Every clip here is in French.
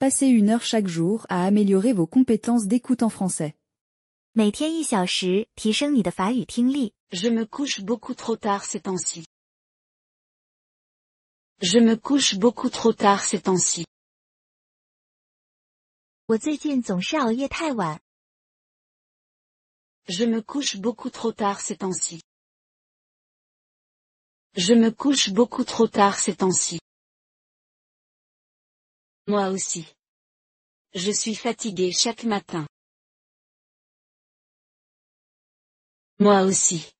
Passez 1 heure chaque jour à améliorer vos compétences d'écoute en français. 每天1小时，提升你的法语听力。Je me couche beaucoup trop tard ces temps-ci. Je me couche beaucoup trop tard ces temps-ci. 我最近总是熬夜太晚。Je me couche beaucoup trop tard ces temps-ci. Je me couche beaucoup trop tard ces temps-ci. Moi aussi. Je suis fatigué chaque matin. Moi aussi.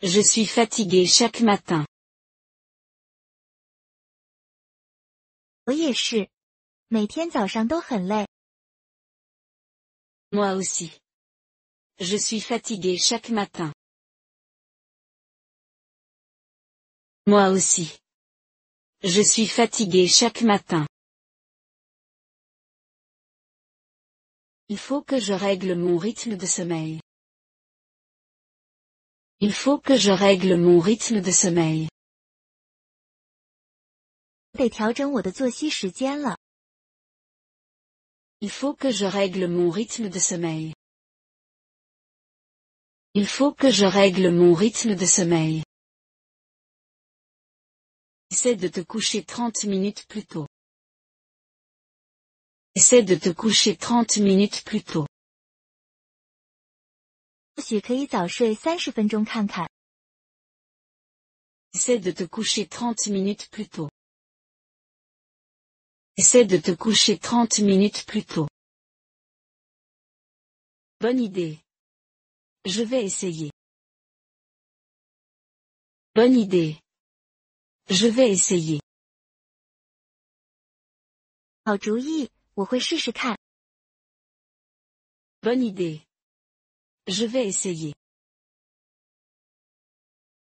Je suis fatigué chaque matin. 我也是，每天早上都很累。Moi aussi. Je suis fatigué chaque matin. Moi aussi. Je suis fatigué chaque matin. Il faut que je règle mon rythme de sommeil. Il faut que je règle mon rythme de sommeil. 得调整我的作息时间了。Il faut que je règle mon rythme de sommeil. Il faut que je règle mon rythme de sommeil. Essaie de te coucher 30 minutes plus tôt. Essaie de te coucher 30 minutes plus tôt. 或许可以早睡30分钟看看。Essaie de te coucher 30 minutes plus tôt. Essaie de te coucher 30 minutes plus tôt. Bonne idée. Je vais essayer. Bonne idée. Je vais essayer. 好主意，我会试试看。Bonne idée. Je vais essayer.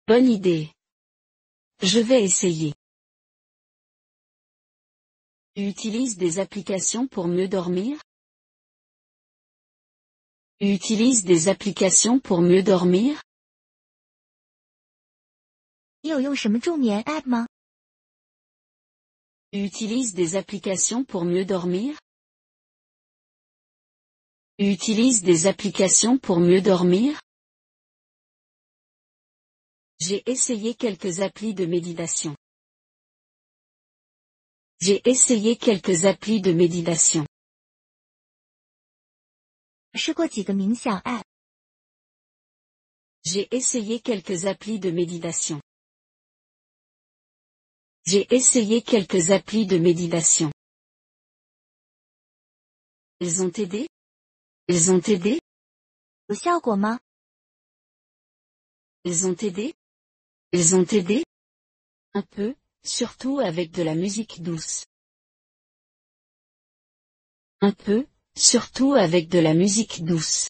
Bonne idée. Je vais essayer. Tu utilises des applications pour mieux dormir? Tu utilises des applications pour mieux dormir? 你有用什么助眠 App 吗？ Tu utilises des applications pour mieux dormir? Tu utilises des applications pour mieux dormir? J'ai essayé quelques applis de méditation. J'ai essayé quelques applis de méditation. 试过几个冥想 App。 J'ai essayé quelques applis de méditation. J'ai essayé quelques applis de méditation. Ils ont aidé? Ils ont aidé? 有效果吗？ Ils ont aidé? Ils ont aidé? Un peu, surtout avec de la musique douce. Un peu, surtout avec de la musique douce.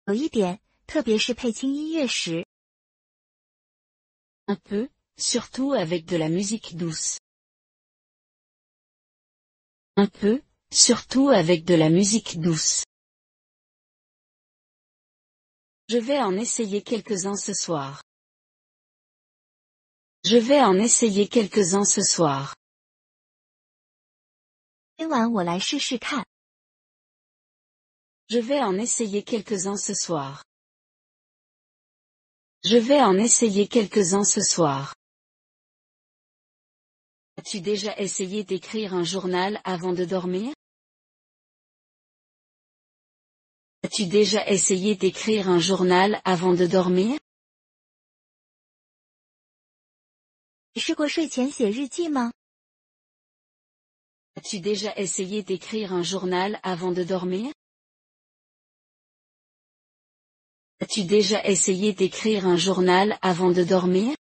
有一点，特别是配轻音乐时。 Un peu, surtout avec de la musique douce. Un peu, surtout avec de la musique douce. Je vais en essayer quelques-uns ce soir. Je vais en essayer quelques-uns ce soir. 今晚我来试试看。 Je vais en essayer quelques-uns ce soir. Je vais en essayer quelques-uns ce soir. As-tu déjà essayé d'écrire un journal avant de dormir? As-tu déjà essayé d'écrire un journal avant de dormir? 你试过睡前写日记吗？ As-tu déjà essayé d'écrire un journal avant de dormir? As-tu déjà essayé d'écrire un journal avant de dormir?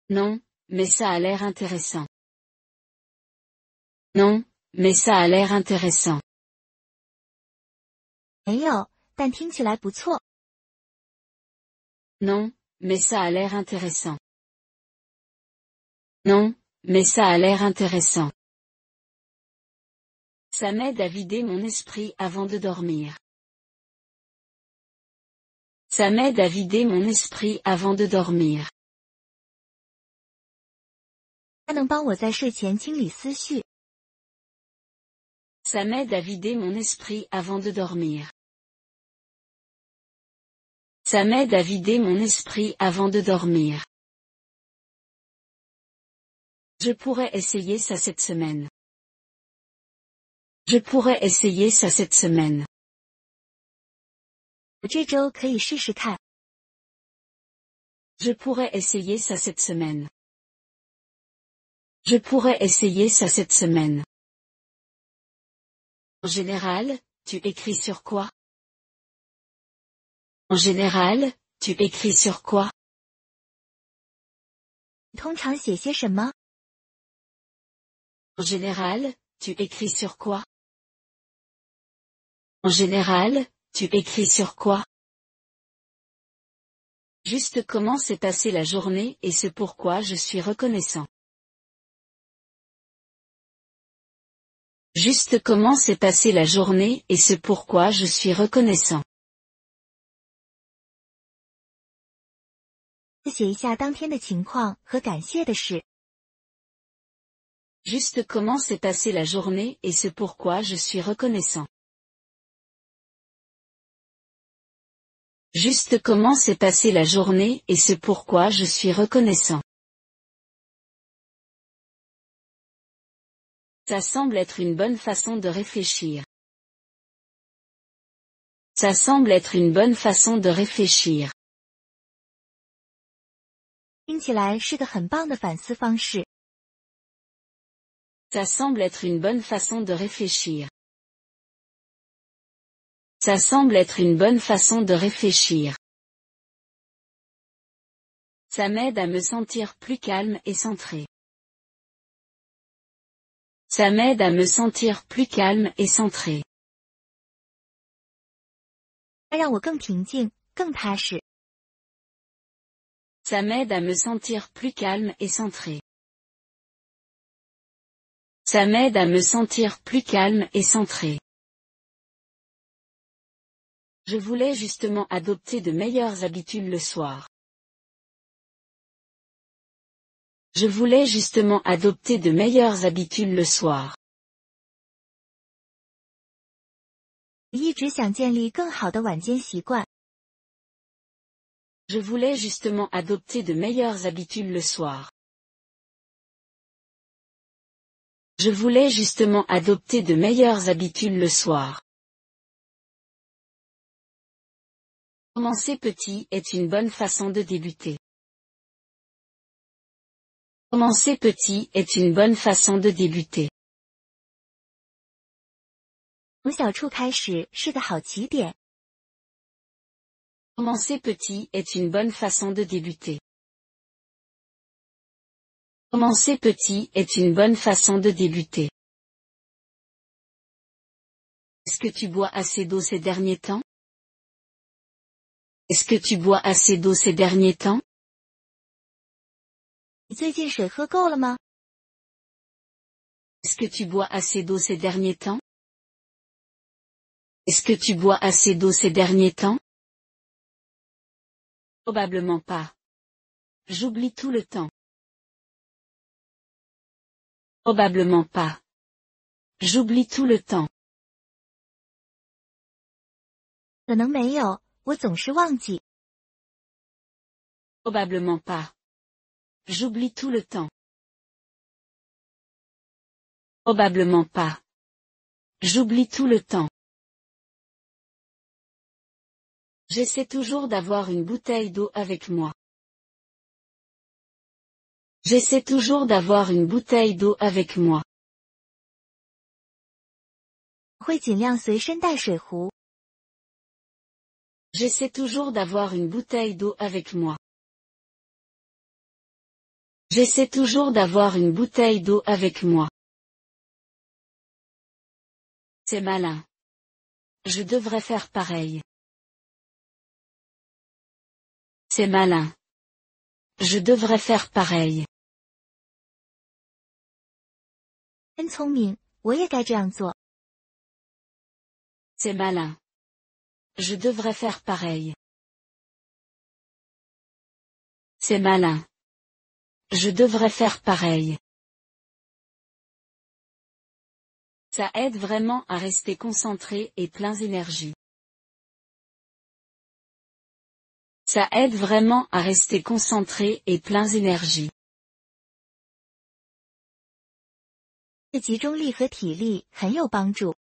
Non, mais ça a l'air intéressant. Non, mais ça a l'air intéressant. 没有，但听起来不错。 Non, mais ça a l'air intéressant. Non, mais ça a l'air intéressant. Ça m'aide à vider mon esprit avant de dormir. Ça m'aide à vider mon esprit avant de dormir. 它能帮我在睡前清理思绪。Ça m'aide à vider mon esprit avant de dormir. Ça m'aide à vider mon esprit avant de dormir. Je pourrais essayer ça cette semaine. Je pourrais essayer ça cette semaine. 我这周可以试试看。Je pourrais essayer ça cette semaine. Je pourrais essayer ça cette semaine. En général, tu écris sur quoi? En général, tu écris sur quoi? 你通常写些什么？ En général, tu écris sur quoi? En général, tu écris sur quoi? Juste comment s'est passée la journée et ce pourquoi je suis reconnaissant. Juste comment s'est passée la journée et ce pourquoi je suis reconnaissant. 写一下当天的情况和感谢的事。 Juste comment s'est passée la journée et ce pourquoi je suis reconnaissant. Juste comment s'est passée la journée et ce pourquoi je suis reconnaissant. Ça semble être une bonne façon de réfléchir. Ça semble être une bonne façon de réfléchir. 听起来是个很棒的反思方式。 Ça semble être une bonne façon de réfléchir. Ça semble être une bonne façon de réfléchir. Ça m'aide à me sentir plus calme et centré. Ça m'aide à me sentir plus calme et centré. 它让我更平静，更踏实。 Ça m'aide à me sentir plus calme et centré. Ça m'aide à me sentir plus calme et centré. Je voulais justement adopter de meilleures habitudes le soir. Je voulais justement adopter de meilleures habitudes le soir. 我一直想建立更好的晚间习惯。 Je voulais justement adopter de meilleures habitudes le soir. Je voulais justement adopter de meilleures habitudes le soir. Commencer petit est une bonne façon de débuter. Commencer petit est une bonne façon de débuter. 从小处开始是个好起点。 Commencer petit est une bonne façon de débuter. Commencer petit est une bonne façon de débuter. Est-ce que tu bois assez d'eau ces derniers temps? Est-ce que tu bois assez d'eau ces derniers temps? 你最近水喝够了吗？ Est-ce que tu bois assez d'eau ces derniers temps? Est-ce que tu bois assez d'eau ces derniers temps? Probablement pas. J'oublie tout le temps. Probablement pas. J'oublie tout le temps. 可能没有，我总是忘记。 Probablement pas. J'oublie tout le temps. Probablement pas. J'oublie tout le temps. J'essaie toujours d'avoir une bouteille d'eau avec moi. J'essaie toujours d'avoir une bouteille d'eau avec moi. 会尽量随身带水壶。 J'essaie toujours d'avoir une bouteille d'eau avec moi. J'essaie toujours d'avoir une bouteille d'eau avec moi. C'est malin. Je devrais faire pareil. C'est malin. Je devrais faire pareil. 真聪明，我也该这样做。 C'est malin. Je devrais faire pareil. C'est malin. Je devrais faire pareil. Ça aide vraiment à rester concentré et plein d'énergie. Ça aide vraiment à rester concentré et plein d'énergie. 对集中力和体力很有帮助。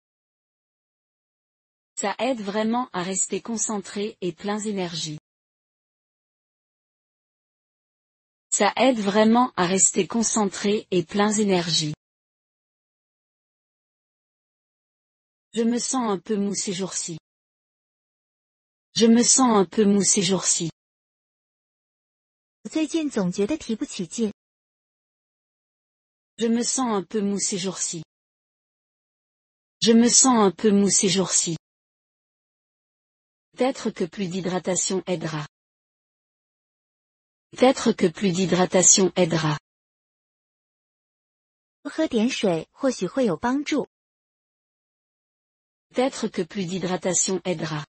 Ça aide vraiment à rester concentré et plein d'énergie. Ça aide vraiment à rester concentré et plein d'énergie. Je me sens un peu mou ces jours-ci. Je me sens un peu mou ces jours-ci. 我最近总觉得提不起劲。Je me sens un peu mou ces jours-ci. Je me sens un peu mou ces jours-ci. Peut-être que plus d'hydratation aidera. Peut-être que plus d'hydratation aidera. 多喝点水或许会有帮助。Peut-être que plus d'hydratation aidera.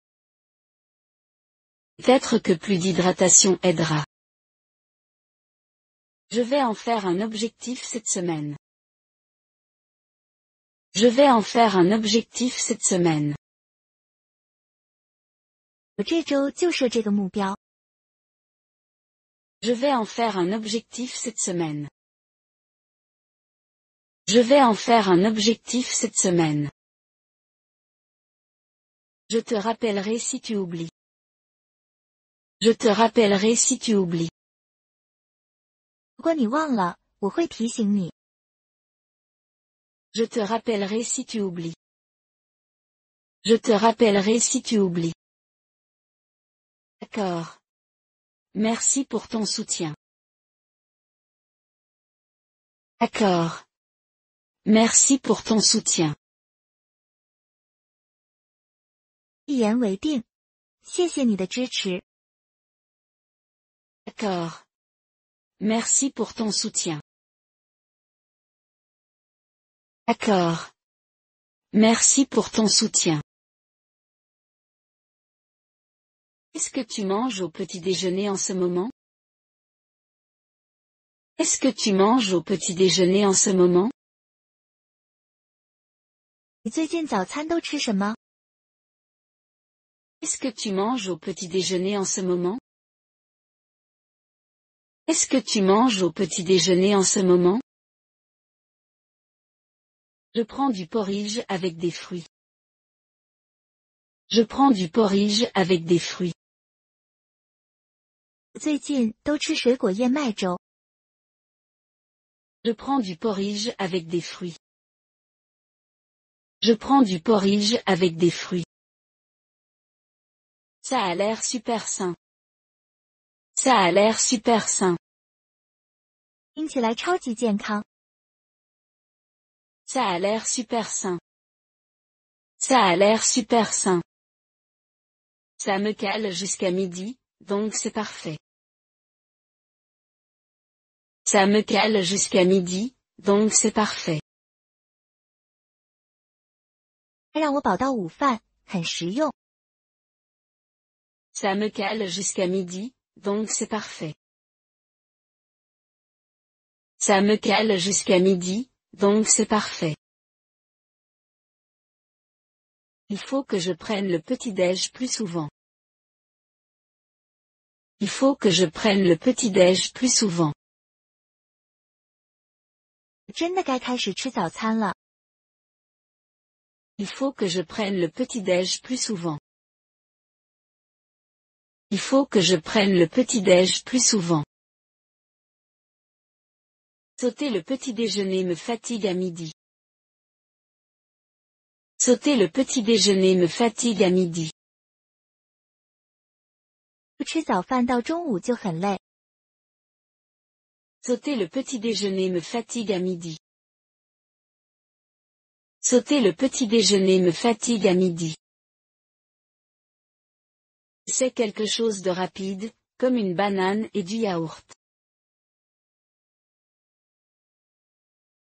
Peut-être que plus d'hydratation aidera. Je vais en faire un objectif cette semaine. Je vais en faire un objectif cette semaine. 我这周就设这个目标。Je vais en faire un objectif cette semaine. Je vais en faire un objectif cette semaine. Je te rappellerai si tu oublies. Je te rappellerai si tu oublies. 如果你忘了，我会提醒你。Je te rappellerai si tu oublies. Je te rappellerai si tu oublies. D'accord. Merci pour ton soutien. D'accord. Merci pour ton soutien. 一言为定。谢谢你的支持。D'accord. Merci pour ton soutien. D'accord. Merci pour ton soutien. Est-ce que tu manges au petit déjeuner en ce moment? Est-ce que tu manges au petit déjeuner en ce moment? 你最近早餐都吃什么？ Est-ce que tu manges au petit déjeuner en ce moment? Est-ce que tu manges au petit déjeuner en ce moment? Je prends du porridge avec des fruits. Je prends du porridge avec des fruits. 最近都吃水果燕麦粥。Je prends du porridge avec des fruits. Je prends du porridge avec des fruits. Ça a l'air super sain. Ça a l'air super sain. 听起来超级健康。Ça a l'air super sain. Ça a l'air super sain. Ça me cale jusqu'à midi, donc c'est parfait. Ça me cale jusqu'à midi, donc c'est parfait. 它让我饱到午饭，很实用。Ça me cale jusqu'à midi, donc c'est parfait. Ça me cale jusqu'à midi, donc c'est parfait. Il faut que je prenne le petit-déj plus souvent. Il faut que je prenne le petit-déj plus souvent. 真的该开始吃早餐了。Il faut que je prenne le petit-déj plus souvent. Il faut que je prenne le petit-déj plus souvent. Sauter le petit déjeuner me fatigue à midi. Sauter le petit déjeuner me fatigue à midi. 不吃早饭到中午就很累。Sauter le petit déjeuner me fatigue à midi. Sauter le petit déjeuner me fatigue à midi. C'est quelque chose de rapide, comme une banane et du yaourt.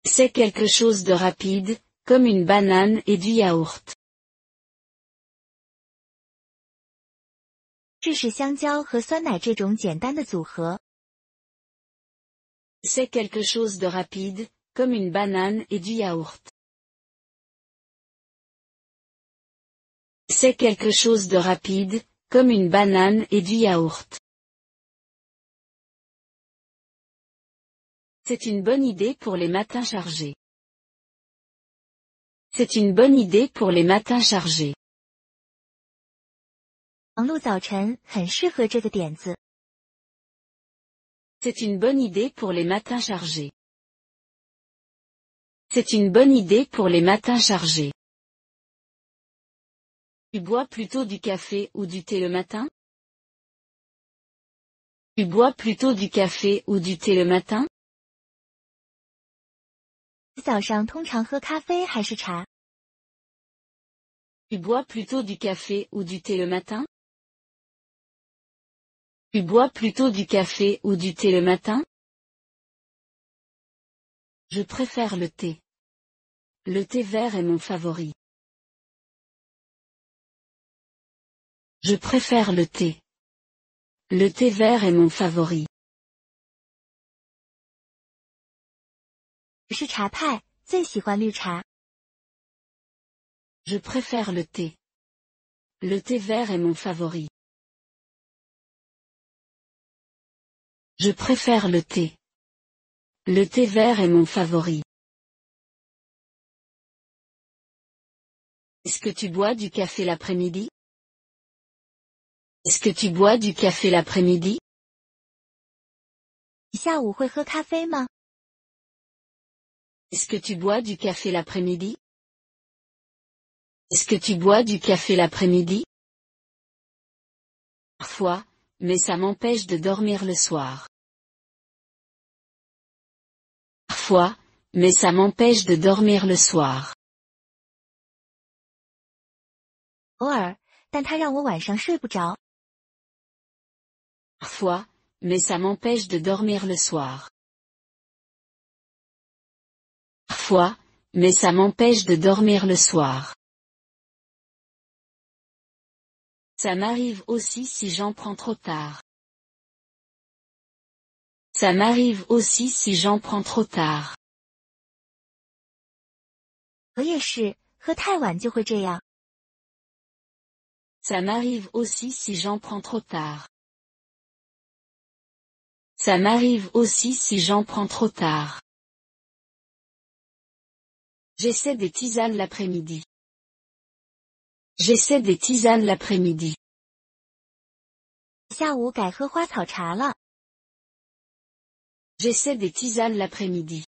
C'est quelque chose de rapide, comme une banane et du yaourt. 试试香蕉和酸奶这种简单的组合。C'est quelque chose de rapide, comme une banane et du yaourt. C'est quelque chose de rapide, comme une banane et du yaourt. C'est une bonne idée pour les matins chargés. C'est une bonne idée pour les matins chargés. 忙碌早晨很适合这个点子。C'est une bonne idée pour les matins chargés. C'est une bonne idée pour les matins chargés. Tu bois plutôt du café ou du thé le matin? Tu bois plutôt du café ou du thé le matin? 你早上通常喝咖啡还是茶？ Tu bois plutôt du café ou du thé le matin? Tu bois plutôt du café ou du thé le matin? Je préfère le thé. Le thé vert est mon favori. Je préfère le thé. Le thé vert est mon favori. 我是茶派，最喜欢绿茶。 Je préfère le thé. Le thé vert est mon favori. Je préfère le thé. Le thé vert est mon favori. Est-ce que tu bois du café l'après-midi? Est-ce que tu bois du café l'après-midi? 你下午会喝咖啡吗？ Est-ce que tu bois du café l'après-midi? Est-ce que tu bois du café l'après-midi? Parfois, mais ça m'empêche de dormir le soir. Parfois, mais ça m'empêche de dormir le soir. 偶尔，但它让我晚上睡不着。 Parfois, mais ça m'empêche de dormir le soir. Parfois, mais ça m'empêche de dormir le soir. Ça m'arrive aussi si j'en prends trop tard. Ça m'arrive aussi si j'en prends trop tard. 我也是，喝太晚就会这样。 Ça m'arrive aussi si j'en prends trop tard. Ça m'arrive aussi si j'en prends trop tard. J'essaie des tisanes l'après-midi. J'essaie des tisanes l'après-midi. 下午改喝花草茶了。 J'essaie des tisanes l'après-midi.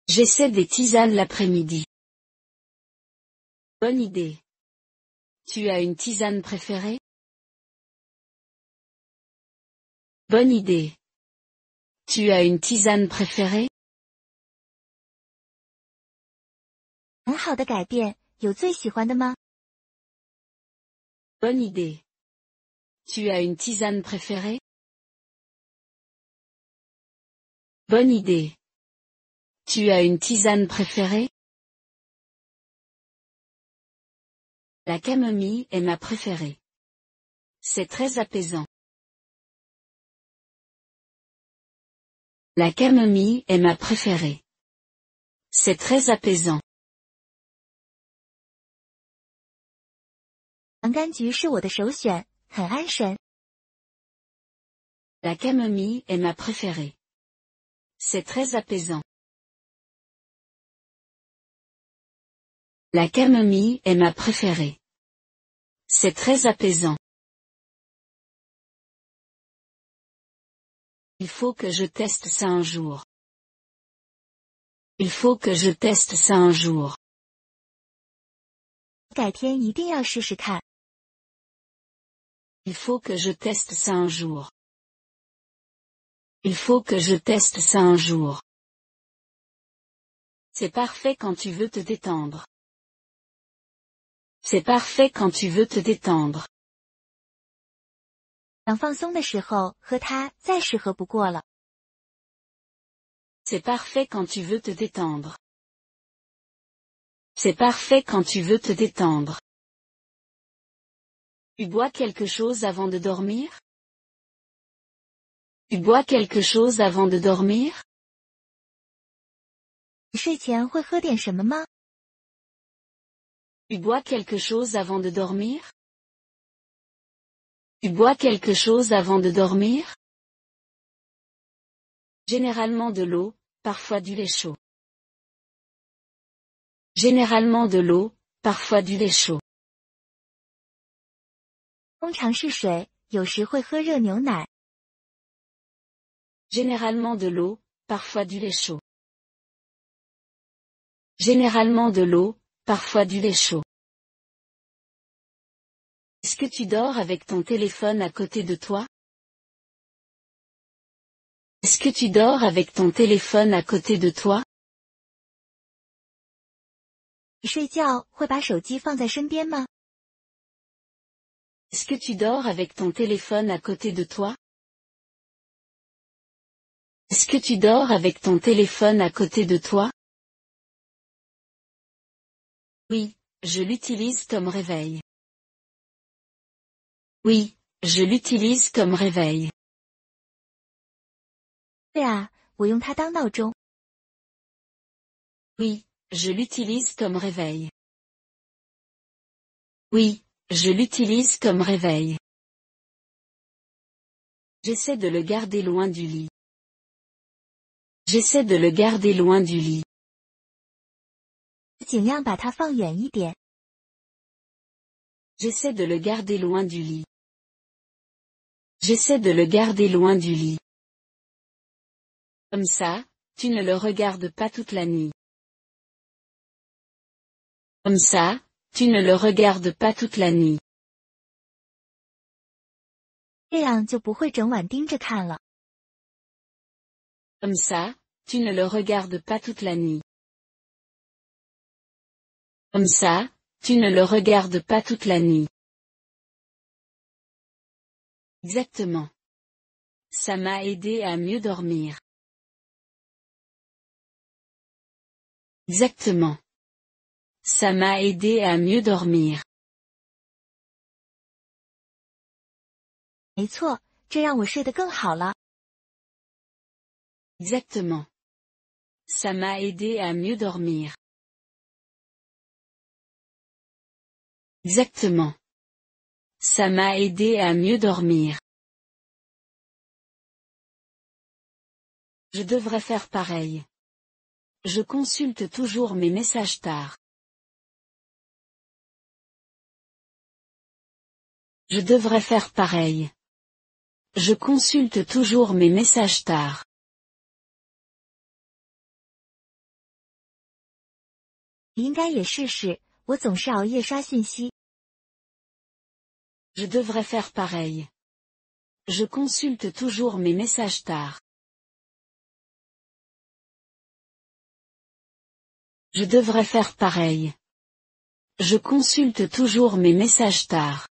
J'essaie des tisanes l'après-midi. Bonne idée. Tu as une tisane préférée? Bonne idée. Tu as une tisane préférée? 很好的改变，有最喜欢的吗？ Bonne idée. Tu as une tisane préférée? Bonne idée. Tu as une tisane préférée? La camomille est ma préférée. C'est très apaisant. La camomille est ma préférée. C'est très apaisant. 洋甘菊是我的首选，很安神。 La camomille est ma préférée. C'est très apaisant. La camomille est ma préférée. C'est très apaisant. Il faut que je teste ça un jour. Il faut que je teste ça un jour. 改天一定要试试看。 Il faut que je teste ça un jour. Il faut que je teste ça un jour. C'est parfait quand tu veux te détendre. C'est parfait quand tu veux te détendre. 想放松的时候喝它再适合不过了。 C'est parfait quand tu veux te détendre. C'est parfait quand tu veux te détendre. Tu bois quelque chose avant de dormir? Tu bois quelque chose avant de dormir? 你睡前会喝点什么吗？ Tu bois quelque chose avant de dormir? Tu bois quelque chose avant de dormir? Généralement de l'eau, parfois du lait chaud. Généralement de l'eau, parfois du lait chaud. 通常是水，有时会喝热牛奶。Généralement de l'eau, parfois du lait chaud. Généralement de l'eau, parfois du lait chaud. Est-ce que tu dors avec ton téléphone à côté de toi? Est-ce que tu dors avec ton téléphone à côté de toi? 你睡觉会把手机放在身边吗？ Est-ce que tu dors avec ton téléphone à côté de toi? Est-ce que tu dors avec ton téléphone à côté de toi? Oui, je l'utilise comme réveil. Oui, je l'utilise comme réveil. 对啊，我用它当闹钟。 Oui, je l'utilise comme réveil. Oui, je l'utilise comme réveil. J'essaie de le garder loin du lit. J'essaie de le garder loin du lit. 尽量把它放远一点。 J'essaie de le garder loin du lit. J'essaie de le garder loin du lit. Comme ça, tu ne le regardes pas toute la nuit. Comme ça, tu ne le regardes pas toute la nuit. 这样就不会整晚盯着看了。 Comme ça, tu ne le regardes pas toute la nuit. Comme ça, tu ne le regardes pas toute la nuit. Exactement. Ça m'a aidé à mieux dormir. Exactement. Ça m'a aidé à mieux dormir. 没错，这让我睡得更好了。 Exactement. Ça m'a aidé à mieux dormir. Exactement. Ça m'a aidé à mieux dormir. Je devrais faire pareil. Je consulte toujours mes messages tard. Je devrais faire pareil. Je consulte toujours mes messages tard. 你应该也试试，我总是熬夜刷信息。 Je devrais faire pareil. Je consulte toujours mes messages tard. Je devrais faire pareil. Je consulte toujours mes messages tard.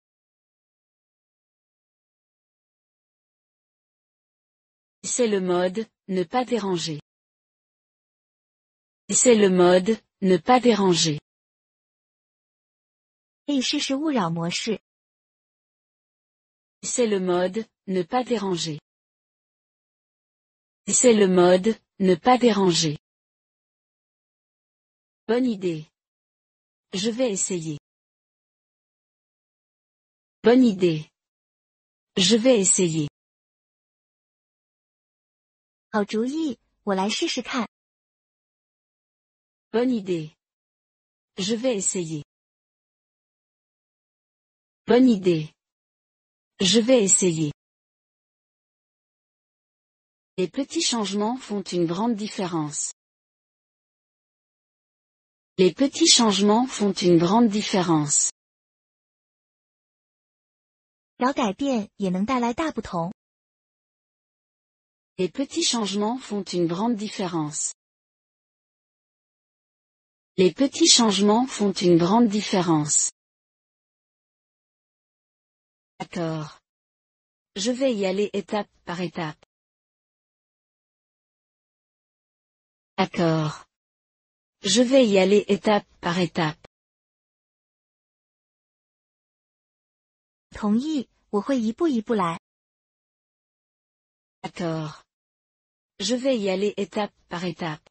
C'est le mode, ne pas déranger. C'est le mode, ne pas déranger. 可以试试勿扰模式。 C'est le mode, ne pas déranger. C'est le mode, ne pas déranger. Bonne idée. Je vais essayer. Bonne idée. Je vais essayer. 好主意，我来试试看。 Bonne idée. Je vais essayer. Bonne idée. Je vais essayer. Les petits changements font une grande différence. Les petits changements font une grande différence. 小改变也能带来大不同。 Les petits changements font une grande différence. Les petits changements font une grande différence. D'accord. Je vais y aller étape par étape. D'accord. Je vais y aller étape par étape. 同意，我会一步一步来。 D'accord. Je vais y aller étape par étape.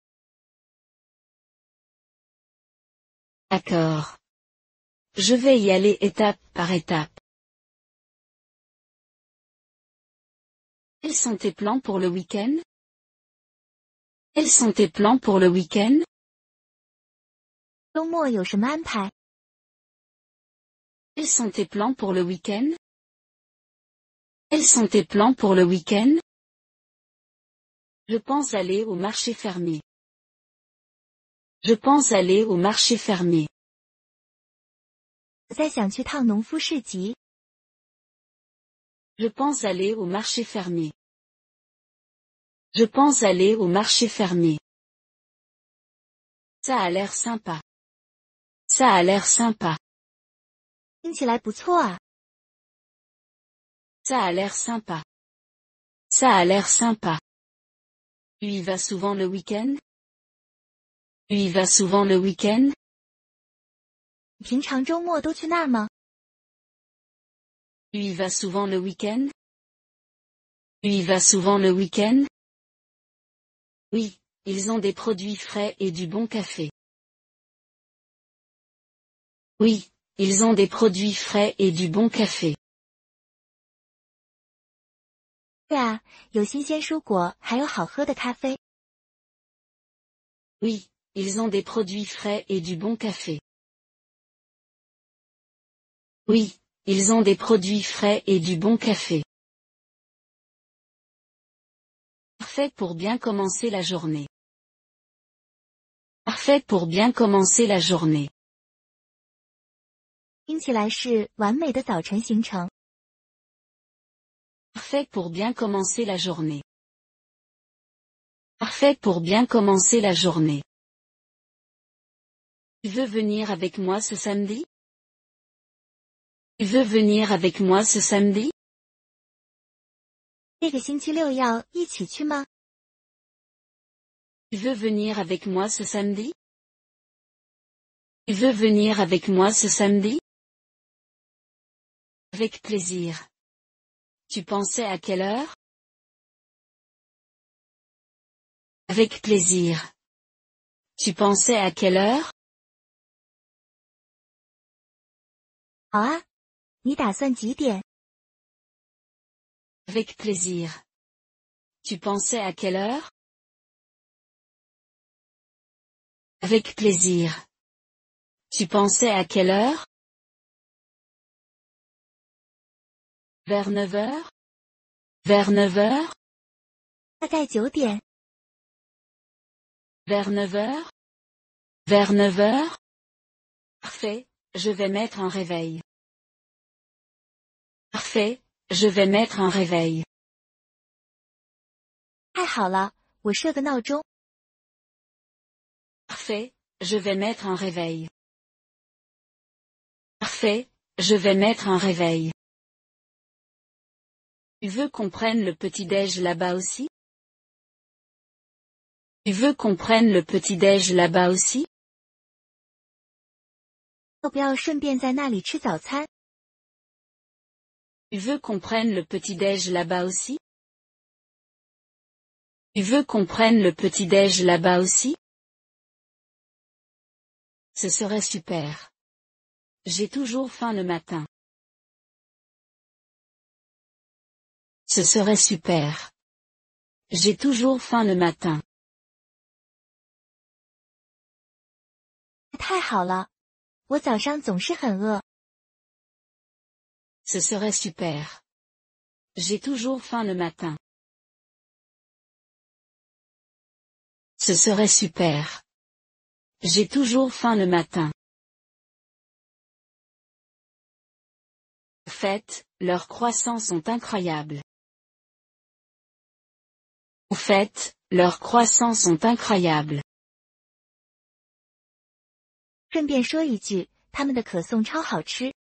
D'accord. Je vais y aller étape par étape. Quels sont tes plans pour le week-end? Quels sont tes plans pour le week-end? 周末有什么安排？ Quels sont tes plans pour le week-end? Quels sont tes plans pour le week-end? Je pense aller au marché fermé. Je pense aller au marché fermé. 我在想去趟农夫市集。 Je pense aller au marché fermé. Je pense aller au marché fermé. Ça a l'air sympa. Ça a l'air sympa. 听起来不错啊。 Ça a l'air sympa. Ça a l'air sympa. Tu y vas souvent le week-end? Tu y vas souvent le week-end? 你平常周末都去那儿吗？ Tu y vas souvent le week-end? Tu y vas souvent le week-end? Oui, ils ont des produits frais et du bon café. Oui, ils ont des produits frais et du bon café. 对啊，有新鲜蔬果，还有好喝的咖啡。 Oui, ils ont des produits frais et du bon café. Oui, ils ont des produits frais et du bon café. Parfait pour bien commencer la journée. Parfait pour bien commencer la journée. 听起来是完美的早晨行程。 Parfait pour bien commencer la journée. Parfait pour bien commencer la journée. Tu veux venir avec moi ce samedi? Tu veux venir avec moi ce samedi? 这个星期六要一起去吗？ Tu veux venir avec moi ce samedi? Tu veux venir avec moi ce samedi? Avec plaisir. Tu pensais à quelle heure? Avec plaisir. Tu pensais à quelle heure? 好啊，你打算几点？ Avec plaisir. Tu pensais à quelle heure? Avec plaisir. Tu pensais à quelle heure? Vers 9 heures? Vers 9 heures? 大概9点。 Vers 9 heures? Vers 9 heures? Parfait, je vais mettre un réveil. Parfait, je vais mettre un réveil. 太好了，我设个闹钟。 Parfait, je vais mettre un réveil. Parfait, je vais mettre un réveil. Tu veux qu'on prenne le petit-déj là-bas aussi? Tu veux qu'on prenne le petit-déj là-bas aussi? 要不要顺便在那里吃早餐？ Tu veux qu'on prenne le petit-déj là-bas aussi? Tu veux qu'on prenne le petit-déj là-bas aussi? Ce serait super. J'ai toujours faim le matin. Ce serait super. J'ai toujours faim le matin. 太好了，我早上总是很饿。 Ce serait super. J'ai toujours faim le matin. Ce serait super. J'ai toujours faim le matin. Au fait, leurs croissants sont incroyables. Au fait, leurs croissants sont incroyables. 顺便说一句，他们的可颂超好吃。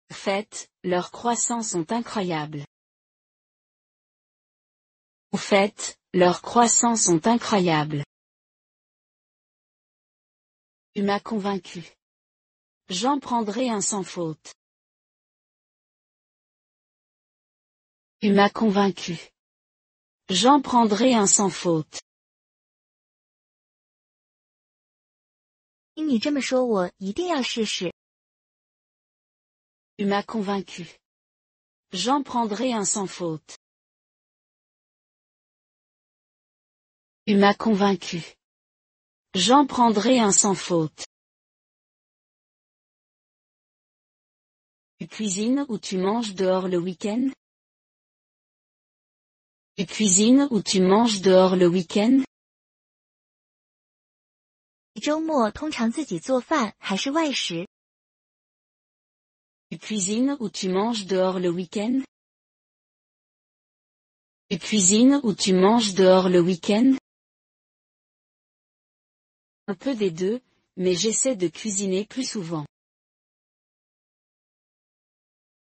Au fait, leurs croissants sont incroyables. Au fait, leurs croissants sont incroyables. Tu m'as convaincu. J'en prendrai un sans faute. Tu m'as convaincu. J'en prendrai un sans faute. 听你这么说，我一定要试试。Tu m'as convaincu. J'en prendrai un sans faute. Tu m'as convaincu. J'en prendrai un sans faute. Tu cuisines ou tu manges dehors le week-end? Tu cuisines ou tu manges dehors le week-end? 你周末通常自己做饭还是外食？ Tu cuisines ou tu manges dehors le week-end? Tu cuisines ou tu manges dehors le week-end? Un peu des deux, mais j'essaie de cuisiner plus souvent.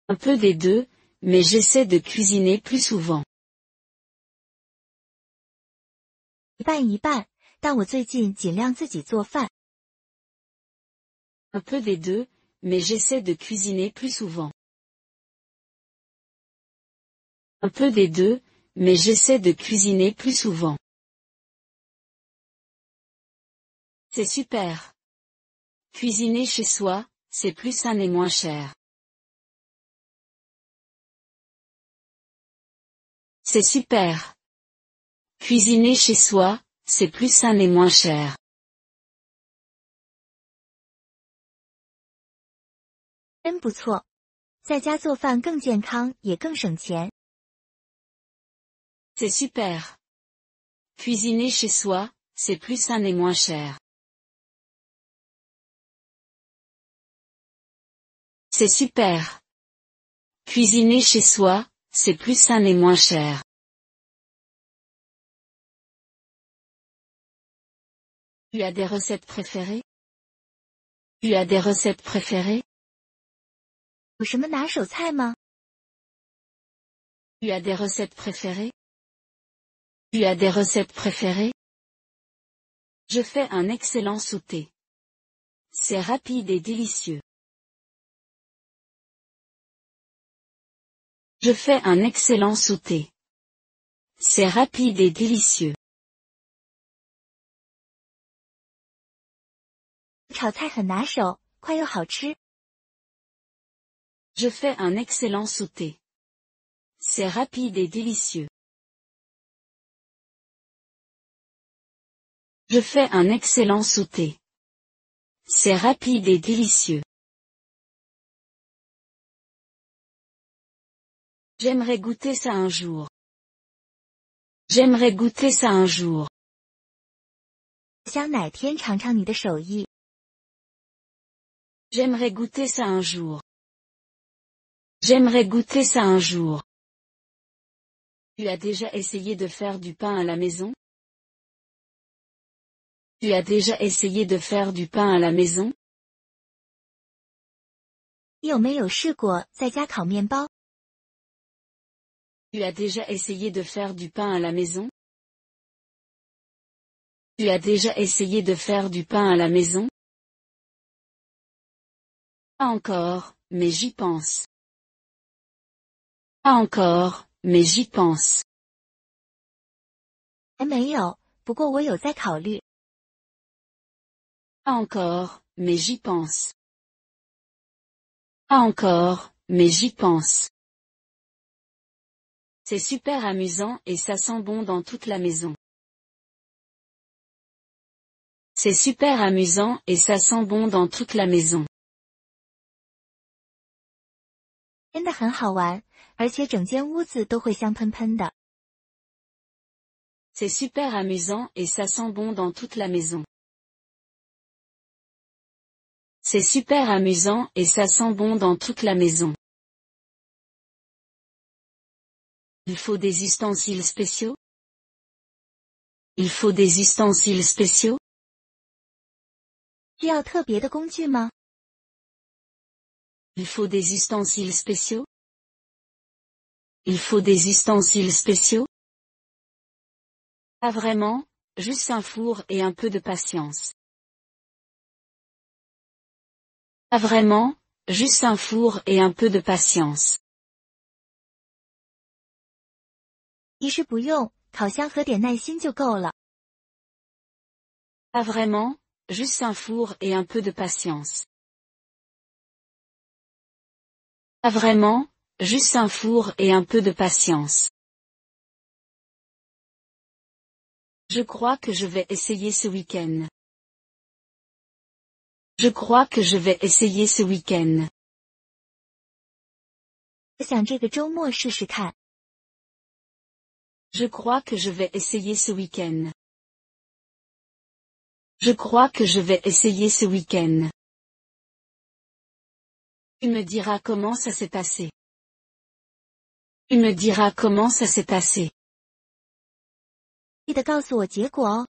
Un peu des deux, mais j'essaie de cuisiner plus souvent. 一半一半，但我最近尽量自己做饭。 Un peu des deux, mais j'essaie de cuisiner plus souvent. Un peu des deux, mais j'essaie de cuisiner plus souvent. C'est super. Cuisiner chez soi, c'est plus sain et moins cher. C'est super. Cuisiner chez soi, c'est plus sain et moins cher. 真不错，在家做饭更健康，也更省钱。 C'est super. Cuisiner chez soi, c'est plus sain et moins cher. C'est super. Cuisiner chez soi, c'est plus sain et moins cher. Tu as des recettes préférées? Tu as des recettes préférées? 有什么拿手菜吗？ Tu as des recettes préférées? Tu as des recettes préférées? Je fais un excellent sauté. C'est rapide et délicieux. Je fais un excellent sauté. C'est rapide et délicieux. 炒菜很拿手，快又好吃。 Je fais un excellent sauté. C'est rapide et délicieux. Je fais un excellent sauté. C'est rapide et délicieux. J'aimerais goûter ça un jour. J'aimerais goûter ça un jour. 想哪天尝尝你的手艺。 J'aimerais goûter ça un jour. J'aimerais goûter ça un jour. Tu as déjà essayé de faire du pain à la maison? Tu as déjà essayé de faire du pain à la maison? 你有没有试过在家烤面包？ Tu as déjà essayé de faire du pain à la maison? Tu as déjà essayé de faire du pain à la maison? Pas encore, mais j'y pense. Pas encore, mais j'y pense. 还没有，不过我有在考虑。 Pas encore, mais j'y pense. Pas encore, mais j'y pense. C'est super amusant et ça sent bon dans toute la maison. C'est super amusant et ça sent bon dans toute la maison. 真的很好玩，而且整间屋子都会香喷喷的。 C'est super amusant et ça sent bon dans toute la maison. C'est super amusant et ça sent bon dans toute la maison. Il faut des ustensiles spéciaux? Il faut des ustensiles spéciaux? 需要特别的工具吗？ Il faut des ustensiles spéciaux? Il faut des ustensiles spéciaux? Pas vraiment, juste un four et un peu de patience. Pas vraiment, juste un four et un peu de patience. 其实不用，烤箱和点耐心就够了。 Pas vraiment, juste un four et un peu de patience. Pas vraiment, juste un four et un peu de patience. Je crois que je vais essayer ce week-end. Je crois que je vais essayer ce week-end. 我想这个周末试试看。Je crois que je vais essayer ce week-end. Je crois que je vais essayer ce week-end. Tu me diras comment ça s'est passé. Tu me diras comment ça s'est passé. 记得告诉我结果哦。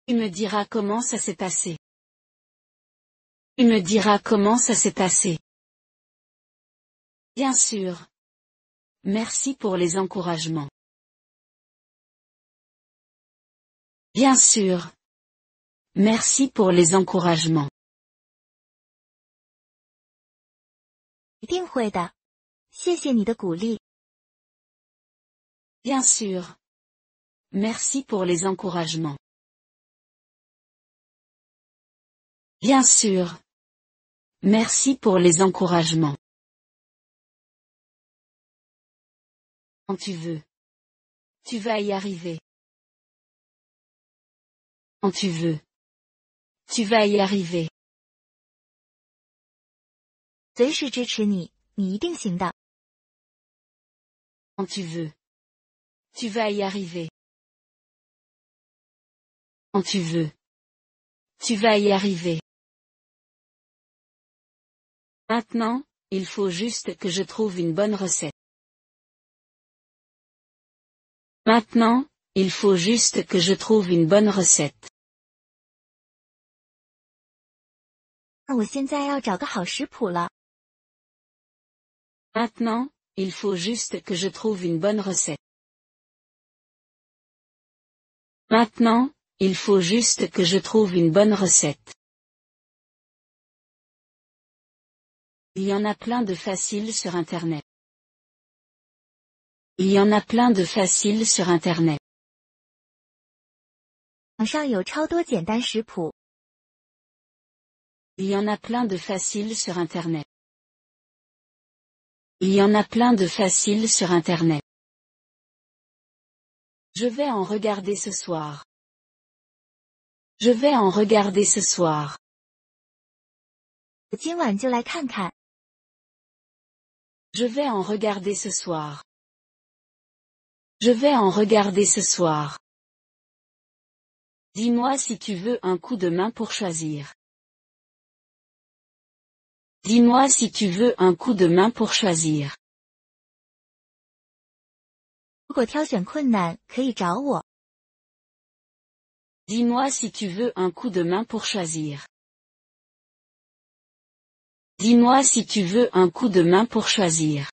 Tu me diras comment ça s'est passé. Tu me diras comment ça s'est passé. Bien sûr. Merci pour les encouragements. Bien sûr. Merci pour les encouragements. 一定会的。谢谢你的鼓励。Bien sûr. Merci pour les encouragements. Bien sûr. Merci pour les encouragements. Quand tu veux. Tu vas y arriver. Quand tu veux. Tu vas y arriver. 随时支持你，你一定行的。Quand tu veux. Tu vas y arriver. Quand tu veux. Tu vas y arriver. Maintenant, il faut juste que je trouve une bonne recette. Maintenant, il faut juste que je trouve une bonne recette. 那我现在要找个好食谱了。Maintenant, il faut juste que je trouve une bonne recette. Maintenant, il faut juste que je trouve une bonne recette. Il y en a plein de faciles sur Internet. Il y en a plein de faciles sur Internet. 网上有超多简单食谱。Il y en a plein de faciles sur Internet. Il y en a plein de faciles sur Internet. Je vais en regarder ce soir. Je vais en regarder ce soir. 我今晚就来看看。Je vais en regarder ce soir. Je vais en regarder ce soir. Dis-moi si tu veux un coup de main pour choisir. Dis-moi si tu veux un coup de main pour choisir. 如果挑选困难，可以找我。Dis-moi si tu veux un coup de main pour choisir. Dis-moi si tu veux un coup de main pour choisir.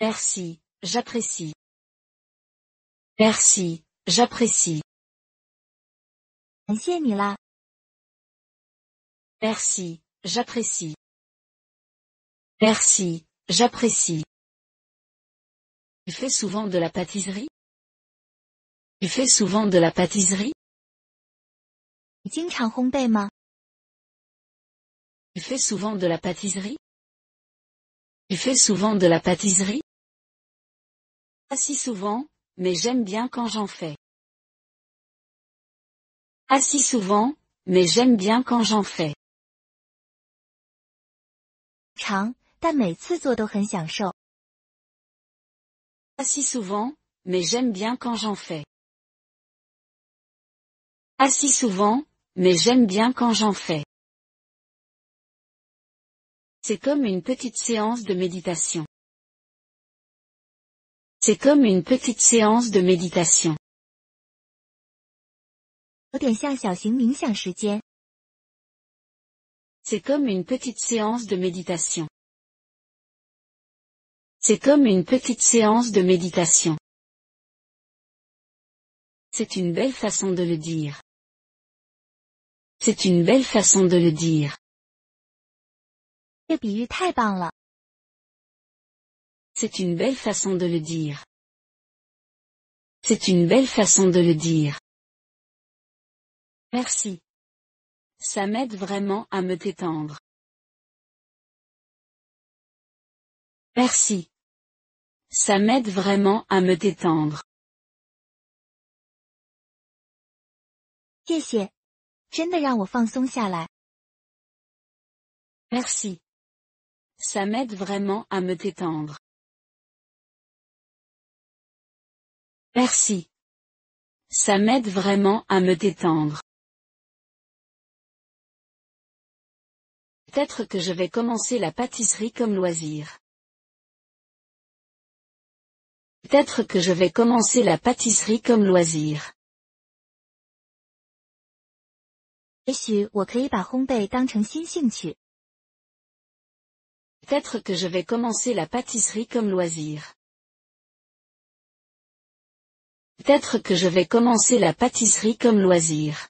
Merci, j'apprécie. Merci, j'apprécie. 感谢你啦。Merci, j'apprécie. Merci, j'apprécie. Tu fais souvent de la pâtisserie? Tu fais souvent de la pâtisserie? 你经常烘焙吗？ Tu fais souvent de la pâtisserie? Tu fais souvent de la pâtisserie? Pas si souvent, mais j'aime bien quand j'en fais. Pas si souvent, mais j'aime bien quand j'en fais. 常，但每次做都很享受。 Pas si souvent, mais j'aime bien quand j'en fais. Pas si souvent, mais j'aime bien quand j'en fais. C'est comme une petite séance de méditation. C'est comme une petite séance de méditation. 有点像小型冥想时间。 C'est comme une petite séance de méditation. C'est comme une petite séance de méditation. C'est une belle façon de le dire. C'est une belle façon de le dire. 这比喻太棒了。 C'est une belle façon de le dire. C'est une belle façon de le dire. Merci. Ça m'aide vraiment à me détendre. Merci. Ça m'aide vraiment à me détendre. 谢谢，真的让我放松下来。Merci. Ça m'aide vraiment à me détendre. Merci. Ça m'aide vraiment à me détendre. Peut-être que je vais commencer la pâtisserie comme loisir. Peut-être que je vais commencer la pâtisserie comme loisir. 也许我可以把烘焙当成新兴趣。Peut-être que je vais commencer la pâtisserie comme loisir. Peut-être que je vais commencer la pâtisserie comme loisir.